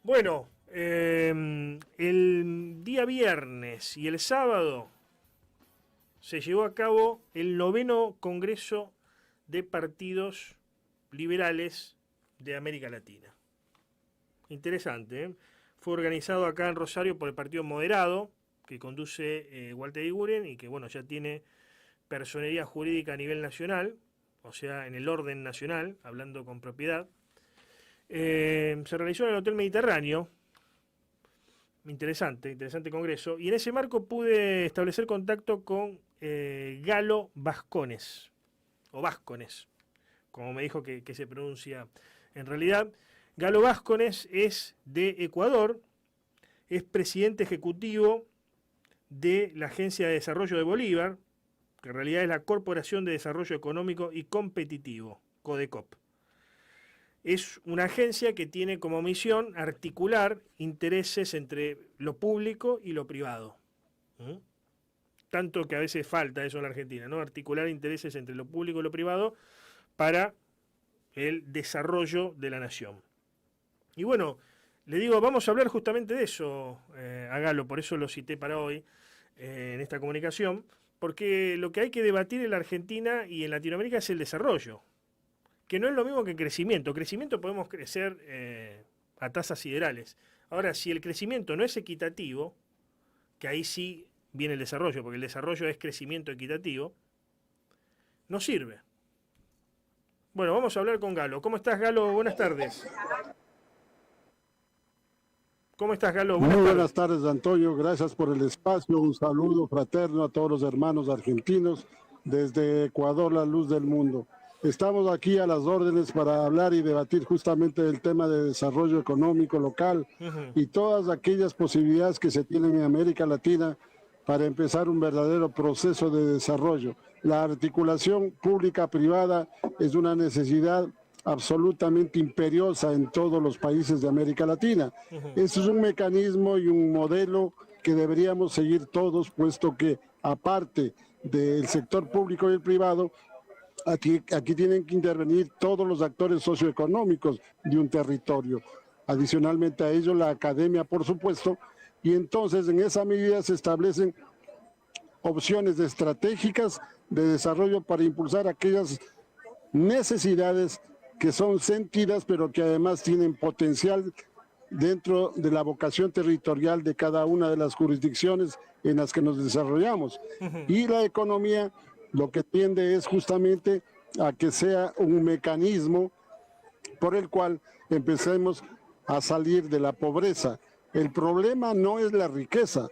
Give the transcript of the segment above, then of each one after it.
Bueno, el día viernes y el sábado se llevó a cabo el 9º Congreso de Partidos Liberales de América Latina. Interesante, ¿eh? Fue organizado acá en Rosario por el Partido Moderado, que conduce Walter Iguren y que bueno, ya tiene personería jurídica a nivel nacional, o sea, en el orden nacional, hablando con propiedad. Se realizó en el Hotel Mediterráneo. Interesante congreso. Y en ese marco pude establecer contacto con Galo Vascones, o Vascones, como me dijo que se pronuncia en realidad. Galo Vascones es de Ecuador, es presidente ejecutivo de la Agencia de Desarrollo de Bolívar, que en realidad es la Corporación de Desarrollo Económico y Competitivo, CODECOP. Es una agencia que tiene como misión articular intereses entre lo público y lo privado. Tanto que a veces falta eso en la Argentina, ¿no? Articular intereses entre lo público y lo privado para el desarrollo de la nación. Y bueno, le digo, vamos a hablar justamente de eso, a Galo, por eso lo cité para hoy en esta comunicación, porque lo que hay que debatir en la Argentina y en Latinoamérica es el desarrollo, que no es lo mismo que crecimiento. Crecimiento podemos crecer a tasas siderales. Ahora, si el crecimiento no es equitativo, que ahí sí viene el desarrollo, porque el desarrollo es crecimiento equitativo, no sirve. Bueno, vamos a hablar con Galo. ¿Cómo estás, Galo? Buenas tardes. ¿Cómo estás, Galo? Muy buenas tardes, Antonio. Gracias por el espacio. Un saludo fraterno a todos los hermanos argentinos desde Ecuador, la luz del mundo. Estamos aquí a las órdenes para hablar y debatir justamente del tema de desarrollo económico local y todas aquellas posibilidades que se tienen en América Latina para empezar un verdadero proceso de desarrollo. La articulación pública-privada es una necesidad absolutamente imperiosa en todos los países de América Latina. Eso es un mecanismo y un modelo que deberíamos seguir todos, puesto que aparte del sector público y el privado, aquí tienen que intervenir todos los actores socioeconómicos de un territorio. Adicionalmente a ello, la academia, por supuesto, y entonces en esa medida se establecen opciones estratégicas de desarrollo para impulsar aquellas necesidades que son sentidas, pero que además tienen potencial dentro de la vocación territorial de cada una de las jurisdicciones en las que nos desarrollamos. Y la economía lo que tiende es justamente a que sea un mecanismo por el cual empecemos a salir de la pobreza. El problema no es la riqueza,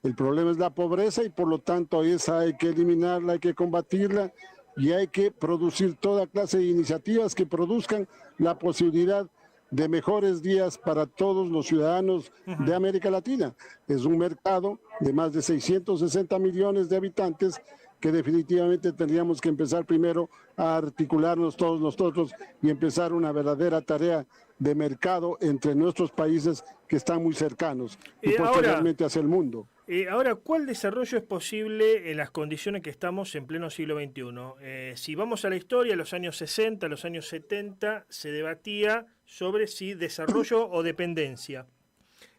el problema es la pobreza y por lo tanto esa hay que eliminarla, hay que combatirla y hay que producir toda clase de iniciativas que produzcan la posibilidad de mejores días para todos los ciudadanos de América Latina. Es un mercado de más de 660 millones de habitantes que definitivamente tendríamos que empezar primero a articularnos todos nosotros y empezar una verdadera tarea de mercado entre nuestros países que están muy cercanos y posteriormente hacia el mundo. Ahora, ¿cuál desarrollo es posible en las condiciones que estamos en pleno siglo XXI? Si vamos a la historia, los años 60, los años 70, se debatía sobre si desarrollo o dependencia.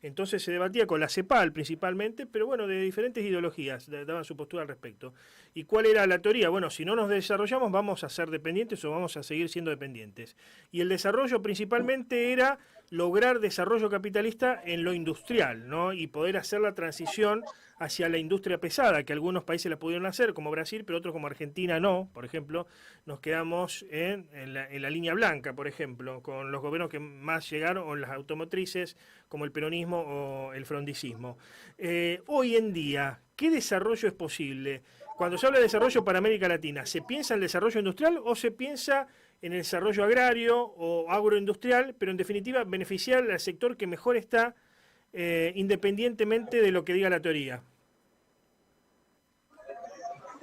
Entonces se debatía con la CEPAL principalmente, pero bueno, de diferentes ideologías daban su postura al respecto. ¿Y cuál era la teoría? Bueno, si no nos desarrollamos vamos a ser dependientes o vamos a seguir siendo dependientes. Y el desarrollo principalmente era lograr desarrollo capitalista en lo industrial, ¿no? Y poder hacer la transición hacia la industria pesada, que algunos países la pudieron hacer, como Brasil, pero otros como Argentina no. Por ejemplo, nos quedamos en la línea blanca, por ejemplo, con los gobiernos que más llegaron, o las automotrices, como el peronismo o el frondicismo. Hoy en día, ¿qué desarrollo es posible? Cuando se habla de desarrollo para América Latina, ¿se piensa en el desarrollo industrial o se piensa en el desarrollo agrario o agroindustrial, pero en definitiva beneficiar al sector que mejor está independientemente de lo que diga la teoría?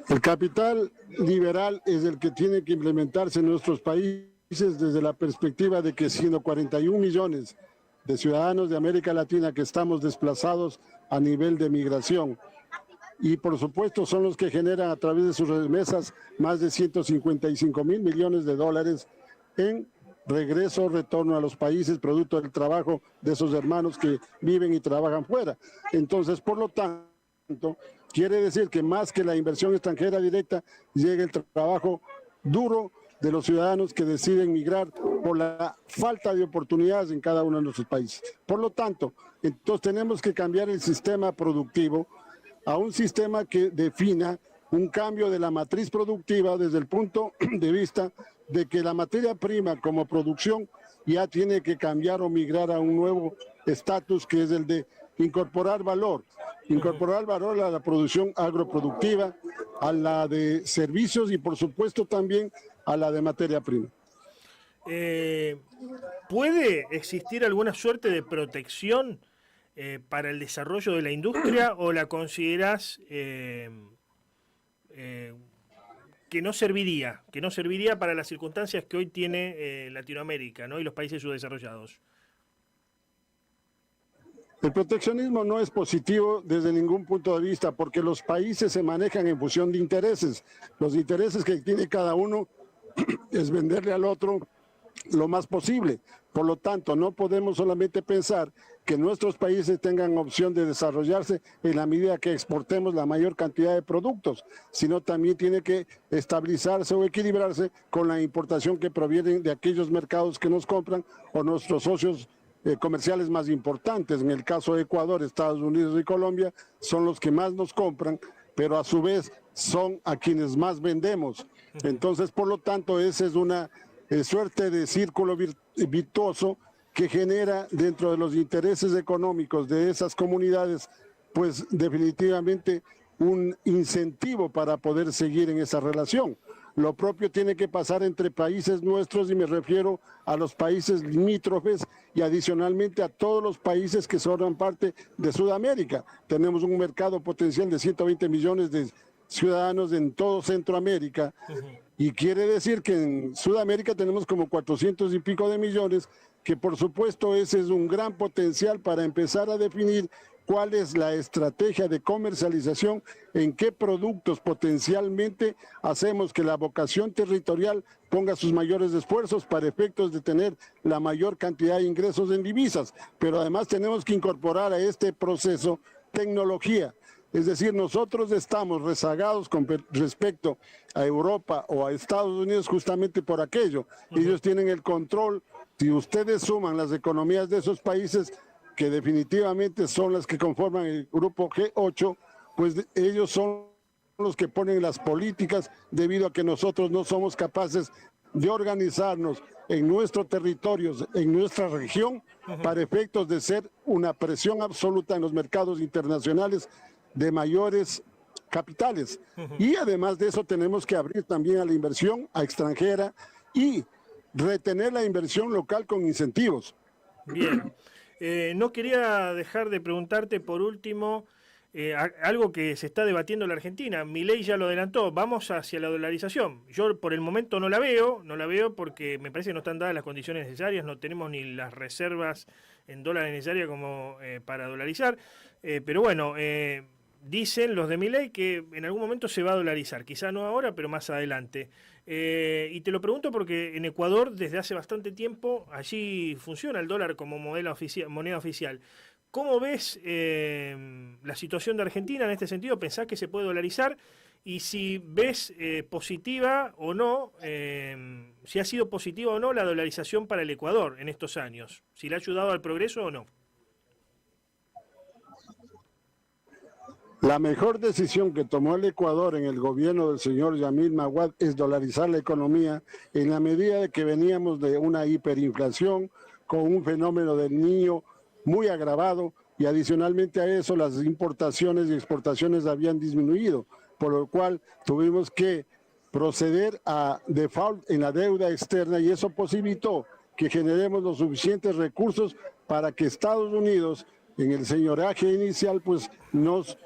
El capital liberal es el que tiene que implementarse en nuestros países desde la perspectiva de que siendo 41 millones de ciudadanos de América Latina que estamos desplazados a nivel de migración, y por supuesto son los que generan a través de sus remesas más de 155 mil millones de dólares en regreso, retorno a los países, producto del trabajo de esos hermanos que viven y trabajan fuera. Entonces, por lo tanto, quiere decir que más que la inversión extranjera directa, llega el trabajo duro de los ciudadanos que deciden migrar por la falta de oportunidades en cada uno de nuestros países. Por lo tanto, entonces tenemos que cambiar el sistema productivo a un sistema que defina un cambio de la matriz productiva desde el punto de vista de que la materia prima como producción ya tiene que cambiar o migrar a un nuevo estatus, que es el de incorporar valor a la producción agroproductiva, a la de servicios y por supuesto también a la de materia prima. ¿Puede existir alguna suerte de protección para el desarrollo de la industria o la considerás que no serviría para las circunstancias que hoy tiene Latinoamérica, ¿no? Y los países subdesarrollados? El proteccionismo no es positivo desde ningún punto de vista, porque los países se manejan en función de intereses. Los intereses que tiene cada uno es venderle al otro lo más posible. Por lo tanto, no podemos solamente pensar que nuestros países tengan opción de desarrollarse en la medida que exportemos la mayor cantidad de productos, sino también tiene que estabilizarse o equilibrarse con la importación que proviene de aquellos mercados que nos compran o nuestros socios comerciales más importantes. En el caso de Ecuador, Estados Unidos y Colombia son los que más nos compran, pero a su vez son a quienes más vendemos. Entonces, por lo tanto, esa es una suerte de círculo virtuoso que genera dentro de los intereses económicos de esas comunidades, pues definitivamente un incentivo para poder seguir en esa relación. Lo propio tiene que pasar entre países nuestros, y me refiero a los países limítrofes y adicionalmente a todos los países que forman parte de Sudamérica. Tenemos un mercado potencial de 120 millones de ciudadanos en todo Centroamérica, y quiere decir que en Sudamérica tenemos como 400 y pico de millones, que por supuesto ese es un gran potencial para empezar a definir cuál es la estrategia de comercialización, en qué productos potencialmente hacemos que la vocación territorial ponga sus mayores esfuerzos para efectos de tener la mayor cantidad de ingresos en divisas. Pero además tenemos que incorporar a este proceso tecnología. Es decir, nosotros estamos rezagados con respecto a Europa o a Estados Unidos justamente por aquello. Ellos tienen el control. Si ustedes suman las economías de esos países, que definitivamente son las que conforman el grupo G8, pues ellos son los que ponen las políticas, debido a que nosotros no somos capaces de organizarnos en nuestros territorios, en nuestra región, para efectos de ser una presión absoluta en los mercados internacionales de mayores capitales. Y además de eso tenemos que abrir también a la inversión extranjera y retener la inversión local con incentivos. Bien. No quería dejar de preguntarte por último algo que se está debatiendo en la Argentina. Milei ya lo adelantó, vamos hacia la dolarización. Yo por el momento no la veo porque me parece que no están dadas las condiciones necesarias, no tenemos ni las reservas en dólares necesarias como para dolarizar, pero bueno, dicen los de Milei que en algún momento se va a dolarizar, quizá no ahora, pero más adelante. Y te lo pregunto porque en Ecuador desde hace bastante tiempo allí funciona el dólar como moneda oficial. ¿Cómo ves la situación de Argentina en este sentido? ¿Pensás que se puede dolarizar? Y si ves positiva o no, si ha sido positiva o no la dolarización para el Ecuador en estos años, si le ha ayudado al progreso o no. La mejor decisión que tomó el Ecuador en el gobierno del señor Yamil Maguad es dolarizar la economía, en la medida de que veníamos de una hiperinflación con un fenómeno del Niño muy agravado, y adicionalmente a eso las importaciones y exportaciones habían disminuido, por lo cual tuvimos que proceder a default en la deuda externa, y eso posibilitó que generemos los suficientes recursos para que Estados Unidos, en el señoraje inicial, pues nos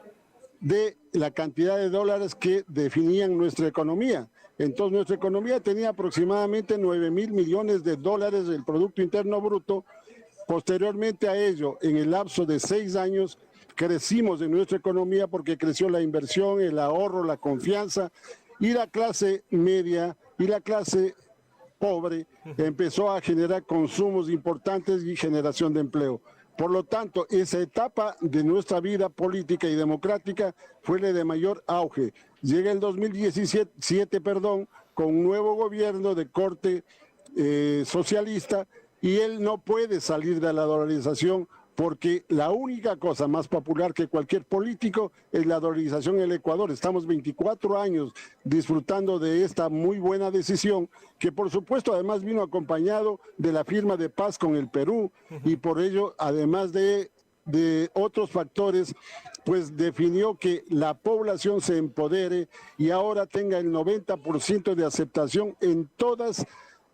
de la cantidad de dólares que definían nuestra economía. Entonces nuestra economía tenía aproximadamente 9.000 millones de dólares del Producto Interno Bruto. Posteriormente a ello, en el lapso de 6 años, crecimos en nuestra economía porque creció la inversión, el ahorro, la confianza, y la clase media y la clase pobre, empezó a generar consumos importantes y generación de empleo. Por lo tanto, esa etapa de nuestra vida política y democrática fue la de mayor auge. Llega el 2017, con un nuevo gobierno de corte socialista, y él no puede salir de la dolarización, porque la única cosa más popular que cualquier político es la dolarización en el Ecuador. Estamos 24 años disfrutando de esta muy buena decisión, que por supuesto además vino acompañado de la firma de paz con el Perú, y por ello, además de otros factores, pues definió que la población se empodere y ahora tenga el 90% de aceptación en todas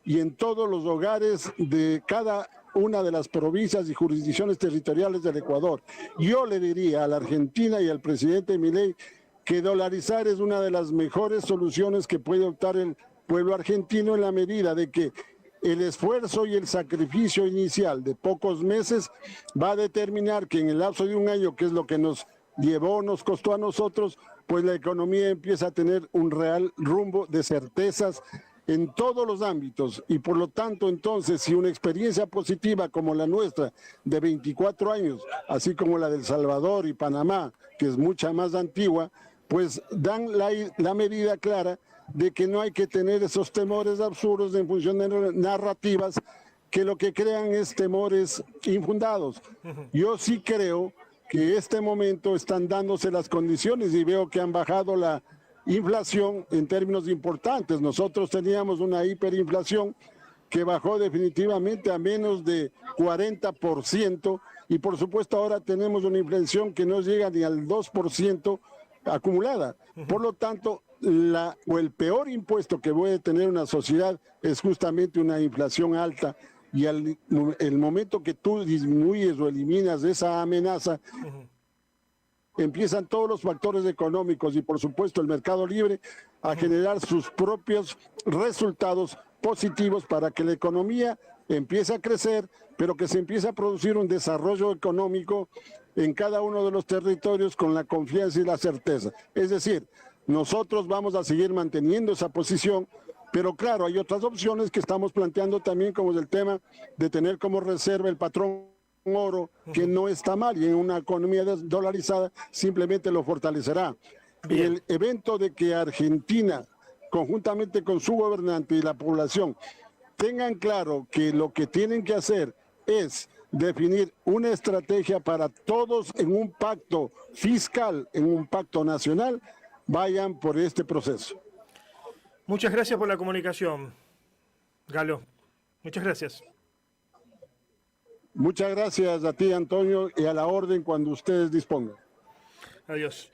y en todos los hogares de cada una de las provincias y jurisdicciones territoriales del Ecuador. Yo le diría a la Argentina y al presidente Milei que dolarizar es una de las mejores soluciones que puede optar el pueblo argentino, en la medida de que el esfuerzo y el sacrificio inicial de pocos meses va a determinar que en el lapso de un año, que es lo que nos costó a nosotros, pues la economía empieza a tener un real rumbo de certezas en todos los ámbitos, y por lo tanto, entonces, si una experiencia positiva como la nuestra de 24 años, así como la de El Salvador y Panamá, que es mucha más antigua, pues dan la medida clara de que no hay que tener esos temores absurdos en función de narrativas que lo que crean es temores infundados. Yo sí creo que este momento están dándose las condiciones, y veo que han bajado la inflación en términos importantes. Nosotros teníamos una hiperinflación que bajó definitivamente a menos de 40%, y por supuesto ahora tenemos una inflación que no llega ni al 2% acumulada. Por lo tanto, el peor impuesto que puede tener una sociedad es justamente una inflación alta, y el momento que tú disminuyes o eliminas esa amenaza, empiezan todos los factores económicos y por supuesto el mercado libre a generar sus propios resultados positivos para que la economía empiece a crecer, pero que se empiece a producir un desarrollo económico en cada uno de los territorios con la confianza y la certeza. Es decir, nosotros vamos a seguir manteniendo esa posición, pero claro, hay otras opciones que estamos planteando también, como es el tema de tener como reserva el patrón oro, que no está mal, y en una economía dolarizada simplemente lo fortalecerá. En el evento de que Argentina, conjuntamente con su gobernante y la población, tengan claro que lo que tienen que hacer es definir una estrategia para todos en un pacto fiscal, en un pacto nacional, vayan por este proceso. Muchas gracias por la comunicación, Galo. Muchas gracias. Muchas gracias a ti, Antonio, y a la orden cuando ustedes dispongan. Adiós.